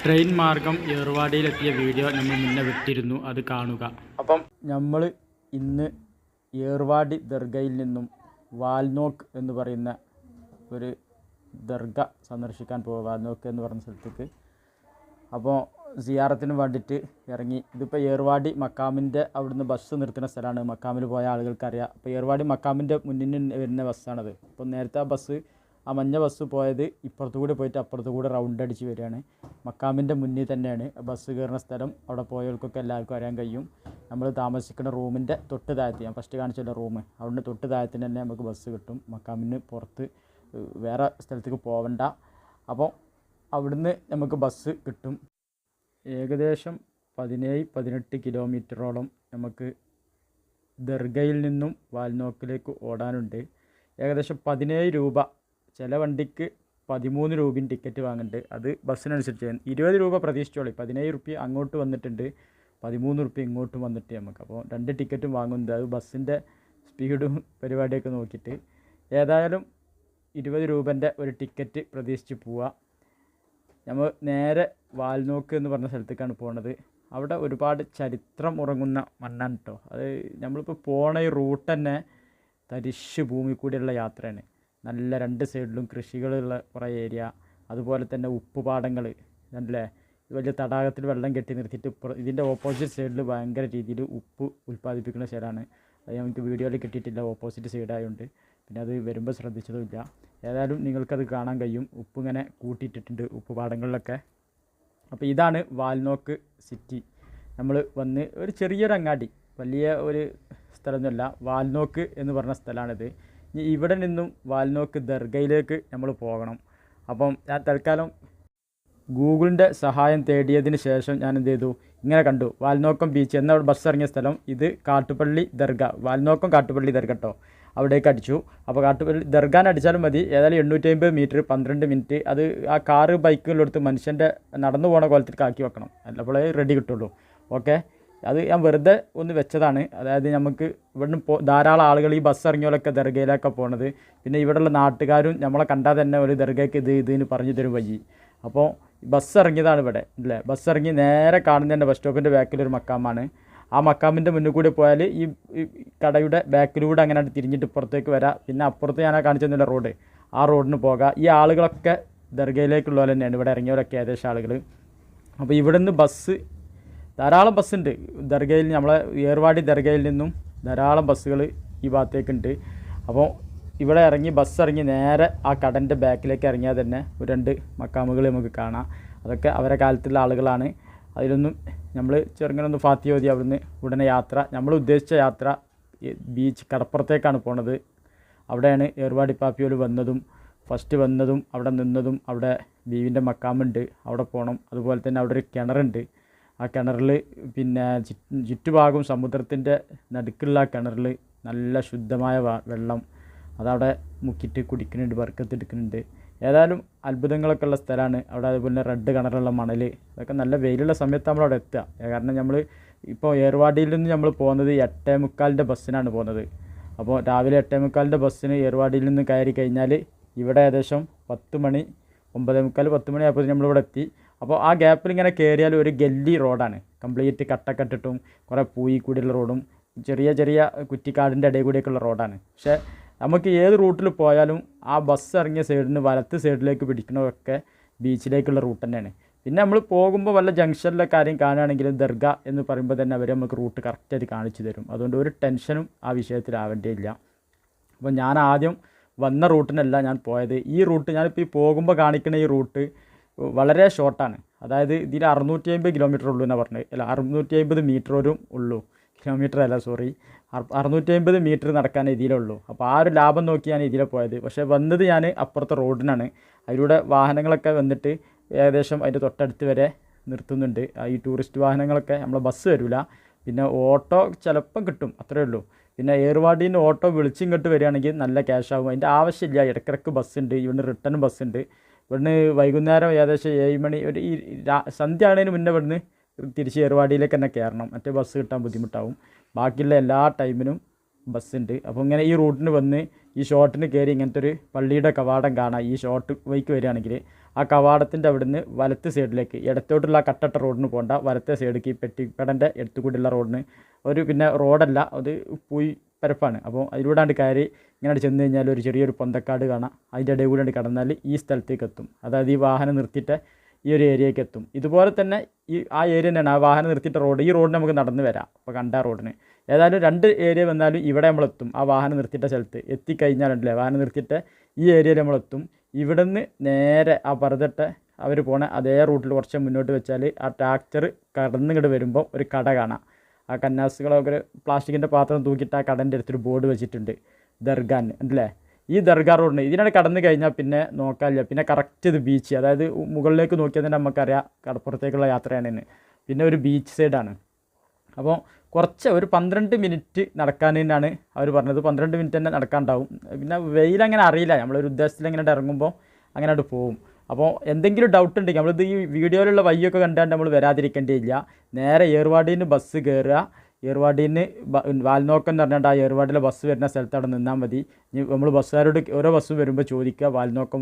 Train മാർഗം ഏർവാടിയിലെത്തിയ video നമ്മൾ മുന്നേ വിട്ടിരുന്നു, അത് കാണുക. അപ്പം നമ്മൾ ഇന്ന് ഏർവാടി ദർഗയിൽ നിന്നും വാൽനോക്ക് എന്ന് പറയുന്ന ഒരു ദർഗ സന്ദർശിക്കാൻ പോകുക. വാൽനോക്ക് എന്ന് പറയുന്ന സ്ഥലത്തേക്ക് അപ്പോൾ സിയാറത്തിന് വേണ്ടിയിട്ട് ഇറങ്ങി. ഇതിപ്പോൾ ഏർവാടി മക്കാമിൻ്റെ അവിടുന്ന് ബസ് നിർത്തുന്ന സ്ഥലമാണ്. മക്കാമിൽ പോയ ആളുകൾക്കറിയാം. അപ്പോൾ ഏർവാടി മക്കാമിൻ്റെ മുന്നിൽ വരുന്ന ബസ്സാണത്. അപ്പോൾ നേരത്തെ ആ മഞ്ഞ ബസ് പോയത് ഇപ്പുറത്തു കൂടി പോയിട്ട് അപ്പുറത്തു കൂടി റൗണ്ട് അടിച്ച് വരികയാണ്. മക്കാമിൻ്റെ മുന്നിൽ തന്നെയാണ് ബസ് കയറുന്ന സ്ഥലം. അവിടെ പോയവർക്കൊക്കെ എല്ലാവർക്കും അറിയാൻ കഴിയും. നമ്മൾ താമസിക്കുന്ന റൂമിൻ്റെ തൊട്ട് താഴത്ത്, ഞാൻ ഫസ്റ്റ് കാണിച്ചല്ലോ റൂം, അവിടുന്ന് തൊട്ട് താഴത്തിന് തന്നെ നമുക്ക് ബസ് കിട്ടും. മക്കാമിന് പുറത്ത് വേറെ സ്ഥലത്തേക്ക് പോകണ്ട. അപ്പോൾ അവിടുന്ന് നമുക്ക് ബസ് കിട്ടും. ഏകദേശം 17-18 കിലോമീറ്ററോളം നമുക്ക് ദർഗയിൽ നിന്നും വാൽനോക്കിലേക്ക് ഓടാനുണ്ട്. ഏകദേശം 17 രൂപ, ചില വണ്ടിക്ക് 13 രൂപയും ടിക്കറ്റ് വാങ്ങുന്നുണ്ട്. അത് ബസ്സിനനുസരിച്ച് 20 രൂപ പ്രതീക്ഷിച്ചോളി. 17 റുപ്യ അങ്ങോട്ട് വന്നിട്ടുണ്ട്, 13 റുപ്യ ഇങ്ങോട്ടും വന്നിട്ട് നമുക്ക്. അപ്പോൾ 2 ടിക്കറ്റും വാങ്ങുന്നത് അത് ബസ്സിൻ്റെ സ്പീഡും പരിപാടിയൊക്കെ നോക്കിയിട്ട്. ഏതായാലും 20 രൂപൻ്റെ ഒരു ടിക്കറ്റ് പ്രതീക്ഷിച്ച് പോവുക. നമ്മൾ നേരെ വാൽനോക്ക് എന്ന് പറഞ്ഞ സ്ഥലത്തേക്കാണ് പോകുന്നത്. അവിടെ ഒരുപാട് ചരിത്രം ഉറങ്ങുന്ന മണ്ണാണ് കേട്ടോ. അത് നമ്മളിപ്പോൾ പോണ ഈ റൂട്ട് തന്നെ തരിശ് ഭൂമി കൂടിയുള്ള യാത്രയാണ്. നല്ല 2 സൈഡിലും കൃഷികളുള്ള കുറേ ഏരിയ, അതുപോലെ തന്നെ ഉപ്പുപാടങ്ങൾ, നല്ല വലിയ തടാകത്തിൽ വെള്ളം കെട്ടി നിർത്തിയിട്ട് ഇതിൻ്റെ ഓപ്പോസിറ്റ് സൈഡിൽ ഭയങ്കര രീതിയിൽ ഉപ്പ് ഉൽപ്പാദിപ്പിക്കുന്ന സ്ഥലമാണ്. അത് നമുക്ക് വീഡിയോയിൽ കിട്ടിയിട്ടില്ല, ഓപ്പോസിറ്റ് സൈഡായതുകൊണ്ട്. പിന്നെ അത് വരുമ്പോൾ ശ്രദ്ധിച്ചതുമില്ല. ഏതായാലും നിങ്ങൾക്കത് കാണാൻ കഴിയും. ഉപ്പ് ഇങ്ങനെ കൂട്ടിയിട്ടിട്ടുണ്ട് ഉപ്പുപാടങ്ങളിലൊക്കെ. അപ്പോൾ ഇതാണ് വാൽനോക്ക് സിറ്റി. നമ്മൾ വന്ന് ഒരു ചെറിയൊരു അങ്ങാടി, വലിയ ഒരു സ്ഥലമൊന്നുമല്ല, വാൽനോക്ക് എന്ന് പറഞ്ഞ സ്ഥലമാണിത്. ഇനി ഇവിടെ നിന്നും വാൽനോക്ക് ദർഗയിലേക്ക് നമ്മൾ പോകണം. അപ്പം ഞാൻ തൽക്കാലം ഗൂഗിളിൻ്റെ സഹായം തേടിയതിന് ശേഷം ഞാൻ എന്ത് ചെയ്തു, ഇങ്ങനെ കണ്ടു വാൽനോക്കം ബീച്ച് എന്ന ബസ് ഇറങ്ങിയ സ്ഥലം. ഇത് കാട്ടുപള്ളി ദർഗ, വാൽനോക്കം കാട്ടുപള്ളി ദർഗ കേട്ടോ. അവിടേക്ക് അടിച്ചു. അപ്പോൾ കാട്ടുപള്ളി ദർഗാൻ അടിച്ചാലും മതി. ഏതായാലും 850 മീറ്റർ 12 മിനിറ്റ്. അത് ആ കാറ് ബൈക്കുകളെടുത്ത് മനുഷ്യൻ്റെ നടന്നു പോണ കോലത്തിലേക്ക് ആക്കി വെക്കണം, അല്ലപ്പോഴേ റെഡി കിട്ടുള്ളൂ. ഓക്കെ, അത് ഞാൻ വെറുതെ ഒന്ന് വെച്ചതാണ്. അതായത് നമുക്ക് ഇവിടുന്ന് ധാരാളം ആളുകൾ ഈ ബസ് ഇറങ്ങിയോലൊക്കെ ദർഗയിലൊക്കെ പോണത്. പിന്നെ ഇവിടെയുള്ള നാട്ടുകാരും നമ്മളെ കണ്ടാൽ തന്നെ ഒരു ദർഗയ്ക്ക് ഇതിന് പറഞ്ഞു തരും വഴി. അപ്പോൾ ബസ് ഇറങ്ങിയതാണ് ഇവിടെ അല്ലേ. ബസ് ഇറങ്ങി നേരെ കാണുന്നതിൻ്റെ ബസ് സ്റ്റോപ്പിൻ്റെ ബാക്കിലൊരു മക്കാമാണ്. ആ മക്കാമിൻ്റെ മുന്നിൽ കൂടി പോയാൽ ഈ കടയുടെ ബാക്കിലൂടെ അങ്ങനെ തിരിഞ്ഞിട്ട് ഇപ്പുറത്തേക്ക് വരാം. പിന്നെ അപ്പുറത്ത് ഞാൻ കാണിച്ചെന്നില്ല റോഡ്, ആ റോഡിന് പോകാം. ഈ ആളുകളൊക്കെ ദർഗയിലേക്കുള്ളവർ തന്നെയാണ്, ഇവിടെ ഇറങ്ങിയവരൊക്കെ ഏകദേശം ആളുകൾ. അപ്പോൾ ഇവിടെ നിന്ന് ബസ് ധാരാളം ബസ്സുണ്ട് ദർഗയിൽ. നമ്മളെ ഏർവാടി ദർഗയിൽ നിന്നും ധാരാളം ബസ്സുകൾ ഈ ഭാഗത്തേക്കുണ്ട്. അപ്പോൾ ഇവിടെ ഇറങ്ങി ബസ് ഇറങ്ങി നേരെ ആ കടൻ്റെ ബാക്കിലേക്ക് ഇറങ്ങിയാൽ തന്നെ ഒരു 2 മക്കാമുകൾ നമുക്ക് കാണാം. അതൊക്കെ അവരെ കാലത്തുള്ള ആളുകളാണ്. അതിലൊന്നും നമ്മൾ ചെറുങ്ങനൊന്ന് ഫാത്തി ഓതി അവിടുന്ന് ഉടനെ യാത്ര, നമ്മൾ ഉദ്ദേശിച്ച യാത്ര ബീച്ച് കടപ്പുറത്തേക്കാണ് പോണത്. അവിടെയാണ് ഏർവാടി പാപ്പിയോൽ വന്നതും ഫസ്റ്റ് വന്നതും അവിടെ നിന്നതും. അവിടെ ബീവിൻ്റെ മക്കാമുണ്ട്, അവിടെ പോകണം. അതുപോലെ തന്നെ അവിടെ ഒരു കിണറുണ്ട്. ആ കിണറിൽ പിന്നെ ചുറ്റുഭാഗം സമുദ്രത്തിൻ്റെ നടുക്കുള്ള ആ കിണറിൽ നല്ല ശുദ്ധമായ വെള്ളം അതവിടെ മുക്കിയിട്ട് കുടിക്കുന്നുണ്ട്, ബർക്കത്തെടുക്കുന്നുണ്ട്. ഏതായാലും അത്ഭുതങ്ങളൊക്കെ ഉള്ള സ്ഥലമാണ് അവിടെ. അതുപോലെ തന്നെ റെഡ് കളറുള്ള മണൽ, അതൊക്കെ നല്ല വെയിലുള്ള സമയത്ത് നമ്മളവിടെ എത്തുക. കാരണം നമ്മൾ ഇപ്പോൾ ഏർവാടിയിൽ നിന്ന് നമ്മൾ പോകുന്നത് 8:45 ബസ്സിനാണ് പോകുന്നത്. അപ്പോൾ രാവിലെ 8:45 ബസ്സിന് ഏർവാടിയിൽ നിന്ന് കയറി കഴിഞ്ഞാൽ ഇവിടെ ഏകദേശം 10 മണി 9:45 10 മണി ആയപ്പോൾ നമ്മളിവിടെ എത്തി. അപ്പോൾ ആ ഗ്യാപ്പിൽ ഇങ്ങനെ കയറിയാൽ ഒരു ഗല്ലി റോഡാണ്, കംപ്ലീറ്റ് കട്ടക്കെട്ടിട്ടും കുറേ പൂയി കൂടിയുള്ള റോഡും ചെറിയ ചെറിയ കുറ്റിക്കാടിൻ്റെ ഇടയിൽ കൂടിയൊക്കെയുള്ള റോഡാണ്. പക്ഷേ നമുക്ക് ഏത് റൂട്ടിൽ പോയാലും ആ ബസ് ഇറങ്ങിയ സൈഡിന് വലത്ത് സൈഡിലേക്ക് പിടിക്കണതൊക്കെ ബീച്ചിലേക്കുള്ള റൂട്ട് തന്നെയാണ്. പിന്നെ നമ്മൾ പോകുമ്പോൾ വല്ല ജംഗ്ഷനിലെ കാര്യം കാണുകയാണെങ്കിലും ദർഗ എന്ന് പറയുമ്പോൾ തന്നെ അവർ നമുക്ക് റൂട്ട് കറക്റ്റായിട്ട് കാണിച്ചു തരും. അതുകൊണ്ട് ഒരു ടെൻഷനും ആ വിഷയത്തിലാവേണ്ടിയില്ല. അപ്പോൾ ഞാൻ ആദ്യം വന്ന റൂട്ടിനല്ല ഞാൻ പോയത്. ഈ റൂട്ട് ഞാനിപ്പോൾ ഈ പോകുമ്പോൾ കാണിക്കുന്ന ഈ റൂട്ട് വളരെ ഷോർട്ടാണ്. അതായത് ഇതിൽ 650 കിലോമീറ്റർ ഉള്ളൂ എന്നാണ് പറഞ്ഞത്. അല്ല, 650 മീറ്ററും ഉള്ളൂ, കിലോമീറ്റർ അല്ല, സോറി, 650 മീറ്റർ നടക്കാൻ ഇതിലുള്ളൂ. അപ്പോൾ ആ ഒരു ലാഭം നോക്കി ഞാൻ ഇതിലെ പോയത്. പക്ഷേ വന്നത് ഞാൻ അപ്പുറത്തെ റോഡിനാണ്. അതിലൂടെ വാഹനങ്ങളൊക്കെ വന്നിട്ട് ഏകദേശം അതിൻ്റെ തൊട്ടടുത്ത് വരെ നിർത്തുന്നുണ്ട്. ഈ ടൂറിസ്റ്റ് വാഹനങ്ങളൊക്കെ, നമ്മളെ ബസ് വരില്ല. പിന്നെ ഓട്ടോ ചിലപ്പം കിട്ടും, അത്രയേ ഉള്ളൂ. പിന്നെ ഏർവാടിയിൽ നിന്ന് ഓട്ടോ വിളിച്ചിങ്ങോട്ട് വരികയാണെങ്കിൽ നല്ല ക്യാഷ് ആകും. അതിൻ്റെ ആവശ്യമില്ല. ഇടയ്ക്കിടയ്ക്ക് ബസ്സുണ്ട്, ഇവിടുന്ന് റിട്ടേൺ ബസ്സുണ്ട്. ഇവിടുന്ന് വൈകുന്നേരം ഏകദേശം 7 മണി ഒരു ഈ സന്ധ്യ ആകുന്നതിന് മുന്നേ ഇവിടുന്ന് തിരിച്ച് ഏർവാടിയിലേക്ക് തന്നെ കയറണം, മറ്റേ ബസ് കിട്ടാൻ ബുദ്ധിമുട്ടാവും. ബാക്കിയുള്ള എല്ലാ ടൈമിനും ബസ്സുണ്ട്. അപ്പോൾ ഇങ്ങനെ ഈ റൂട്ടിന് വന്ന് ഈ ഷോർട്ടിന് കയറി ഇങ്ങനത്തെ ഒരു പള്ളിയുടെ കവാടം കാണാം. ഈ ഷോർട്ട് വഴിക്ക് വരികയാണെങ്കിൽ ആ കവാടത്തിൻ്റെ അവിടുന്ന് വലത്ത് സൈഡിലേക്ക് ഇടത്തോട്ടുള്ള കട്ടട്ട റോഡിന് പോകേണ്ട വലത്തെ സൈഡിലേക്ക് ഈ പെട്ടിക്കടൻ്റെ എടുത്തുകൂടിയുള്ള റോഡിന് ഒരു പിന്നെ റോഡല്ല അത് പോയി പരപ്പാണ്. അപ്പോൾ അതിലൂടെ കയറി ഇങ്ങനെ ചെന്ന് കഴിഞ്ഞാൽ ഒരു ചെറിയൊരു പൊന്തക്കാട് കാണാം. അതിൻ്റെ ഇടയിൽ കൂടെ കടന്നാൽ ഈ സ്ഥലത്തേക്ക് എത്തും. അതായത് ഈ വാഹനം നിർത്തിയിട്ട് ഈ ഒരു ഏരിയയ്ക്ക് എത്തും. ഇതുപോലെ തന്നെ ആ ഏരിയ തന്നെയാണ് ആ വാഹനം നിർത്തിയിട്ട് റോഡ്. ഈ റോഡിന് നമുക്ക് നടന്ന് വരാം. അപ്പോൾ കണ്ട റോഡിന് ഏതായാലും 2 ഏരിയ വന്നാലും ഇവിടെ നമ്മളെത്തും. ആ വാഹനം നിർത്തിയിട്ട സ്ഥലത്ത് എത്തിക്കഴിഞ്ഞാലുണ്ടല്ലേ വാഹനം നിർത്തിയിട്ട് ഈ ഏരിയയിൽ നമ്മളെത്തും. ഇവിടെ നിന്ന് നേരെ ആ പറതിട്ട് അവർ പോണ അതേ റൂട്ടിൽ കുറച്ച് മുന്നോട്ട് വെച്ചാൽ ആ ട്രാക്ടർ കടന്നിങ്ങോട്ട് വരുമ്പോൾ ഒരു കട കാണാം. ആ കന്നാസുകളൊക്കെ പ്ലാസ്റ്റിക്കിൻ്റെ പാത്രം തൂക്കിയിട്ട് ആ കടൻ്റെ അടുത്തൊരു ബോർഡ് വെച്ചിട്ടുണ്ട് ദർഗാൻ അല്ലേ. ഈ ദർഗാ റോഡിന് ഇതിനാണ് കടന്നു കഴിഞ്ഞാൽ പിന്നെ നോക്കാനില്ല. പിന്നെ കറക്റ്റ് ഇത് ബീച്ച്, അതായത് മുകളിലേക്ക് നോക്കിയാൽ തന്നെ നമുക്കറിയാം കടപ്പുറത്തേക്കുള്ള യാത്രയാണെന്ന്. പിന്നെ ഒരു ബീച്ച് സൈഡാണ്. അപ്പോൾ കുറച്ച് ഒരു 12 മിനിറ്റ് നടക്കാനാണ് അവർ പറഞ്ഞത്. 12 മിനിറ്റ് തന്നെ നടക്കാനുണ്ടാവും. പിന്നെ വെയിലങ്ങനെ അറിയില്ല, നമ്മളൊരു ഉദ്ദേശത്തിൽ ഇങ്ങനെ ഇറങ്ങുമ്പോൾ അങ്ങനെ അവിടെ പോവും. അപ്പോൾ എന്തെങ്കിലും ഡൗട്ട് ഉണ്ടെങ്കിൽ നമ്മളിത് ഈ വീഡിയോയിലുള്ള വഴിയൊക്കെ കണ്ടാണ്ട് നമ്മൾ വരാതിരിക്കേണ്ടിയില്ല. നേരെ ഏർവാടിയിൽ നിന്ന് ബസ് കയറുക. ഏർവാടിയിൽ നിന്ന് വാൽനോക്കം എന്ന് പറഞ്ഞാൽ ആ ഏർവാടിയിലെ ബസ് വരുന്ന സ്ഥലത്ത് അവിടെ നിന്നാൽ മതി. നമ്മൾ ബസ്സുകാരോട് ഓരോ ബസ് വരുമ്പോൾ ചോദിക്കുക വാൽനോക്കം.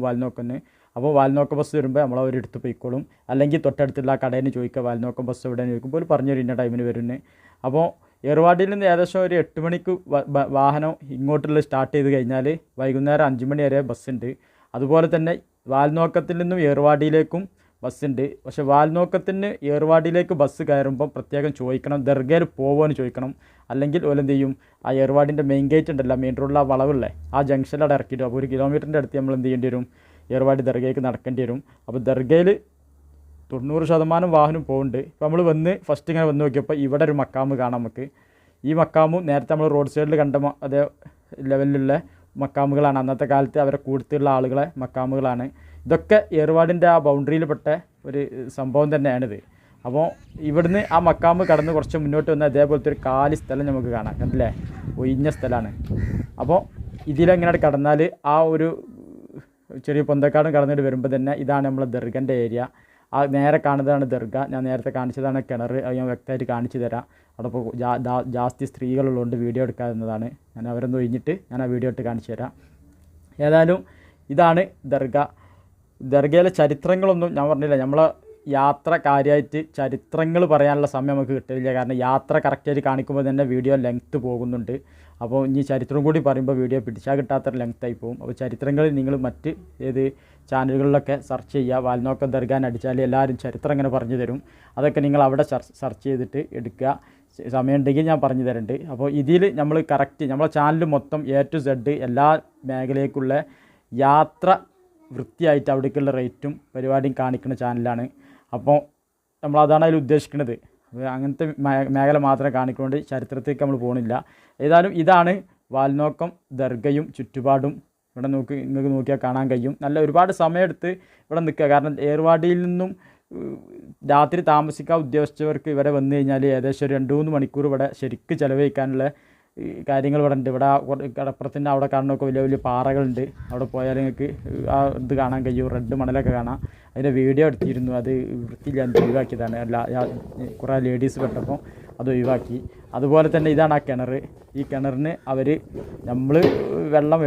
അപ്പോൾ വാൽനോക്കം ബസ് വരുമ്പോൾ നമ്മൾ അവരെടുത്ത് പോയിക്കോളും. അല്ലെങ്കിൽ തൊട്ടടുത്തുള്ള ആ കടയിൽ ചോദിക്കുക വാൽനോക്കം ബസ് എവിടെയെന്ന് ചോദിക്കുമ്പോൾ പറഞ്ഞു തരും ഇന്ന ടൈമിന് വരുന്നത്. അപ്പോൾ ഏർവാടിയിൽ നിന്ന് ഏകദേശം ഒരു 8 മണിക്ക് വാഹനം ഇങ്ങോട്ടുള്ള സ്റ്റാർട്ട് ചെയ്ത് കഴിഞ്ഞാൽ വൈകുന്നേരം 5 മണി വരെ ബസ്സുണ്ട്. അതുപോലെ തന്നെ വാൽനോക്കത്തിൽ നിന്നും ഏർവാടിയിലേക്കും ബസ്സുണ്ട്. പക്ഷേ വാൽനോക്കത്തിന് ഏർവാടിയിലേക്ക് ബസ് കയറുമ്പോൾ പ്രത്യേകം ചോദിക്കണം ദർഗയിൽ പോകുമെന്ന് ചോദിക്കണം. അല്ലെങ്കിൽ ഓലെന്ത് ചെയ്യും, ആ ഏർവാടിൻ്റെ മെയിൻ ഗേറ്റ് ഉണ്ടല്ലോ, മെയിൻ റോഡിൽ ആ വളവുള്ളേ ആ ജംഗ്ഷനിൽ അവിടെ ഇറക്കിയിട്ട് അപ്പോൾ 1 കിലോമീറ്ററിൻ്റെ അടുത്ത് നമ്മൾ എന്ത് ചെയ്യേണ്ടി വരും, ഏർവാടി ദർഗയ്ക്ക് നടക്കേണ്ടി വരും. അപ്പോൾ ദർഗയിൽ 90% വാഹനം പോകുന്നുണ്ട്. ഇപ്പോൾ നമ്മൾ ഫസ്റ്റ് ഇങ്ങനെ വന്ന് നോക്കിയപ്പോൾ ഇവിടെ ഒരു മക്കാമ് കാണാം നമുക്ക്. ഈ മക്കാമും നേരത്തെ നമ്മൾ റോഡ് സൈഡിൽ കണ്ട അതേ ലെവലിലുള്ള മക്കാമുകളാണ്. അന്നത്തെ കാലത്ത് അവരെ കൂടുതലുള്ള ആളുകളെ മക്കാമുകളാണ്. ഇതൊക്കെ ഏർവാടിൻ്റെ ആ ബൗണ്ടറിയിൽപ്പെട്ട ഒരു സംഭവം തന്നെയാണിത്. അപ്പോൾ ഇവിടുന്ന് ആ മക്കാമ് കടന്ന് കുറച്ച് മുന്നോട്ട് വന്നാൽ അതേപോലത്തെ ഒരു കാലി സ്ഥലം നമുക്ക് കാണാം. കണ്ടില്ലേ, ഒഴിഞ്ഞ സ്ഥലമാണ്. അപ്പോൾ ഇതിലെങ്ങനെ കടന്നാൽ ആ ഒരു ചെറിയ പൊന്തക്കാടും കടന്നിട്ട് വരുമ്പോൾ തന്നെ ഇതാണ് നമ്മളെ ദർഗൻ്റെ ഏരിയ. ആ നേരെ കാണുന്നതാണ് ദർഗ. ഞാൻ നേരത്തെ കാണിച്ചതാണ് കിണർ. അത് ഞാൻ വ്യക്തമായിട്ട് കാണിച്ചു തരാം. അവിടെ ഇപ്പോൾ ജാസ്തി സ്ത്രീകളുള്ളതുകൊണ്ട് വീഡിയോ എടുക്കാവുന്നതാണ്. ഞാൻ അവരൊന്ന് ഒഴിഞ്ഞിട്ട് ഞാൻ ആ വീഡിയോ ഇട്ട് കാണിച്ചു തരാം. ഏതായാലും ഇതാണ് ദർഗ. ദർഗയിലെ ചരിത്രങ്ങളൊന്നും ഞാൻ പറഞ്ഞില്ല. നമ്മളെ യാത്ര കാര്യമായിട്ട് ചരിത്രങ്ങൾ പറയാനുള്ള സമയം നമുക്ക് കിട്ടില്ല. കാരണം യാത്ര കറക്റ്റായിട്ട് കാണിക്കുമ്പോൾ തന്നെ വീഡിയോ ലെങ്ത്ത് പോകുന്നുണ്ട്. അപ്പോൾ ഇനി ചരിത്രം കൂടി പറയുമ്പോൾ വീഡിയോ പിടിച്ചാൽ കിട്ടാത്ത ലെങ്ത്തായി പോകും. അപ്പോൾ ചരിത്രങ്ങൾ നിങ്ങൾ മറ്റ് ഏത് ചാനലുകളിലൊക്കെ സെർച്ച് ചെയ്യുക. വാൽനോക്കം ദർഗാൻ അടിച്ചാൽ എല്ലാവരും ചരിത്രം ഇങ്ങനെ പറഞ്ഞു തരും. അതൊക്കെ നിങ്ങൾ അവിടെ സെർച്ച് ചെയ്തിട്ട് എടുക്കുക. സമയമുണ്ടെങ്കിൽ ഞാൻ പറഞ്ഞു തരുന്നുണ്ട്. അപ്പോൾ ഇതിൽ നമ്മൾ കറക്റ്റ് നമ്മളെ ചാനൽ മൊത്തം A to Z എല്ലാ മേഖലയിലേക്കുള്ള യാത്ര വൃത്തിയായിട്ട് അവിടേക്കുള്ള റേറ്റും പരിപാടിയും കാണിക്കുന്ന ചാനലാണ്. അപ്പോൾ നമ്മളതാണ് അതിൽ ഉദ്ദേശിക്കുന്നത്. അങ്ങനത്തെ മേഖല മാത്രമേ കാണിക്കുന്നുണ്ട്, ചരിത്രത്തേക്ക് നമ്മൾ പോകുന്നില്ല. ഏതായാലും ഇതാണ് വാൽനോക്കം ദർഗയും ചുറ്റുപാടും. ഇവിടെ നിങ്ങൾക്ക് നോക്കിയാൽ കാണാൻ കഴിയും. നല്ല ഒരുപാട് സമയമെടുത്ത് ഇവിടെ നിൽക്കുക. കാരണം ഏർവാടിയിൽ നിന്നും രാത്രി താമസിക്കാൻ ഉദ്ദേശിച്ചവർക്ക് ഇവിടെ വന്നു കഴിഞ്ഞാൽ ഏകദേശം ഒരു 2-3 മണിക്കൂർ ഇവിടെ ശരിക്ക് ചിലവഴിക്കാനുള്ള കാര്യങ്ങൾ ഇവിടെ ഉണ്ട്. ഇവിടെ കടപ്പുറത്തിൻ്റെ അവിടെ കാണുന്നൊക്കെ വലിയ വലിയ പാറകളുണ്ട്. അവിടെ പോയാൽ നിങ്ങൾക്ക് ആ ഇത് കാണാൻ കഴിയും, റെഡ് മണലൊക്കെ കാണാം. അതിൻ്റെ വീഡിയോ എടുത്തിരുന്നു, അത് വൃത്തിയില്ല, ഒഴിവാക്കിയതാണ്. കുറേ ലേഡീസ് പെട്ടപ്പോൾ അത് ഒഴിവാക്കി. അതുപോലെ തന്നെ ഇതാണ് ആ കിണർ. ഈ കിണറിന് നമ്മൾ വെള്ളം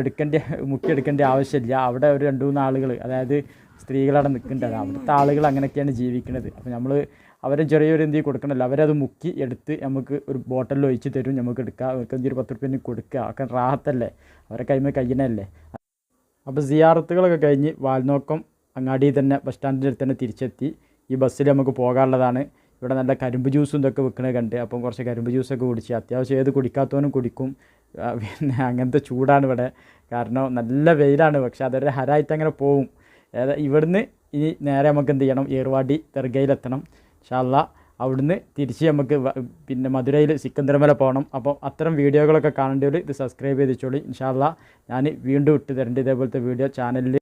മുക്കിയെടുക്കേണ്ട ആവശ്യമില്ല. അവിടെ ഒരു 2-3 ആളുകൾ, അതായത് സ്ത്രീകളവിടെ നിൽക്കേണ്ടത്. അവിടുത്തെ ആളുകൾ അങ്ങനെയൊക്കെയാണ് ജീവിക്കുന്നത്. അപ്പോൾ നമ്മൾ അവരെ ചെറിയൊരു എന്ത് കൊടുക്കണമല്ലോ, അവരത് മുക്കി എടുത്ത് നമുക്ക് ഒരു ബോട്ടലിൽ ഒഴിച്ച് തരും, നമുക്ക് എടുക്കാം. അവർക്ക് എന്തൊരു 10 റുപ്യന് കൊടുക്കുക. ഒക്കെ റാഹത്തല്ലേ, അവരെ കൈമ കഴിയണല്ലേ. അപ്പോൾ സിയാറത്തുകളൊക്കെ കഴിഞ്ഞ് വാൽനോക്കം അങ്ങാടി തന്നെ ബസ് സ്റ്റാൻഡിൻ്റെ അടുത്ത് തന്നെ തിരിച്ചെത്തി. ഈ ബസ്സിൽ നമുക്ക് പോകാനുള്ളതാണ്. ഇവിടെ നല്ല കരിമ്പ് ജ്യൂസും ഇതൊക്കെ വെക്കണത് കണ്ട് അപ്പം കുറച്ച് കരിമ്പ് ജ്യൂസൊക്കെ കുടിച്ച് അത്യാവശ്യം ഏത് കുടിക്കാത്തവനും കുടിക്കും. പിന്നെ അങ്ങനത്തെ ചൂടാണ് ഇവിടെ, കാരണം നല്ല വെയിലാണ്. പക്ഷെ അതൊരു ഹരായിട്ട് അങ്ങനെ പോവും. ഇവിടുന്ന് ഇനി നേരെ നമുക്ക് എന്ത് ചെയ്യണം, ഏർവാടി ദർഗയിലെത്തണം. ഇൻഷാ അല്ലാ അവിടുന്ന് തിരിച്ച് നമുക്ക് പിന്നെ മധുരയിൽ സിക്കന്ദരമല പോകണം. അപ്പോൾ അത്തരം വീഡിയോകളൊക്കെ കാണേണ്ടവർ ഇത് സബ്സ്ക്രൈബ് ചെയ്ത് വെച്ചോളി. ഇൻഷാ അല്ലാ ഞാൻ വീണ്ടും ഇട്ട് തരേണ്ട ഇതേപോലത്തെ വീഡിയോ ചാനലിൽ.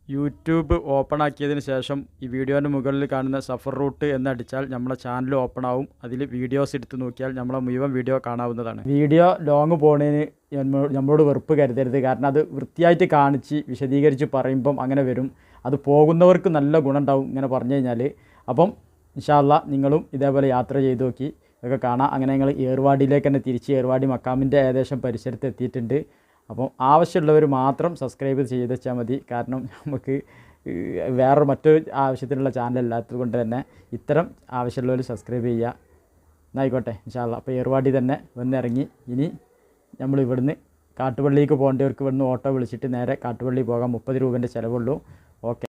യൂട്യൂബ് ഓപ്പൺ ആക്കിയതിന് ശേഷം ഈ വീഡിയോൻ്റെ മുകളിൽ കാണുന്ന സഫർ റൂട്ട് എന്നടിച്ചാൽ നമ്മളെ ചാനൽ ഓപ്പൺ ആവും. അതിൽ വീഡിയോസ് എടുത്ത് നോക്കിയാൽ നമ്മളെ മുഴുവൻ വീഡിയോ കാണാവുന്നതാണ്. വീഡിയോ ലോങ് പോകുന്നതിന് നമ്മളോട് വെറുപ്പ് കരുതരുത്. കാരണം അത് വൃത്തിയായിട്ട് കാണിച്ച് വിശദീകരിച്ച് പറയുമ്പം അങ്ങനെ വരും. അത് പോകുന്നവർക്ക് നല്ല ഗുണം ഉണ്ടാവും ഇങ്ങനെ പറഞ്ഞു കഴിഞ്ഞാൽ. അപ്പം ഇൻഷാ അല്ലാ നിങ്ങളും ഇതേപോലെ യാത്ര ചെയ്ത് നോക്കി ഇതൊക്കെ കാണാം. അങ്ങനെ ഞങ്ങൾ ഏർവാടിയിലേക്ക് തന്നെ തിരിച്ച് ഏർവാടി മക്കാമിൻ്റെ ഏകദേശം പരിസരത്ത് എത്തിയിട്ടുണ്ട്. അപ്പം ആവശ്യമുള്ളവർ മാത്രം സബ്സ്ക്രൈബ് ചെയ്ത് വെച്ചാൽ മതി. കാരണം നമുക്ക് വേറെ മറ്റൊരു ആവശ്യത്തിനുള്ള ചാനൽ അല്ലാത്തത് കൊണ്ട് തന്നെ ഇത്തരം ആവശ്യമുള്ളവർ സബ്സ്ക്രൈബ് ചെയ്യുക. എന്നായിക്കോട്ടെ ഇൻഷാ അല്ലാഹ്. അപ്പോൾ ഏർവാടി തന്നെ വന്നിറങ്ങി. ഇനി നമ്മൾ ഇവിടുന്ന് കാട്ടുപള്ളിക്ക് പോകേണ്ടവർക്ക് ഇവിടുന്ന് ഓട്ടോ വിളിച്ചിട്ട് നേരെ കാട്ടുപള്ളി പോകാം. 30 രൂപേൻ്റെ ചിലവുള്ളൂ. ഓക്കെ.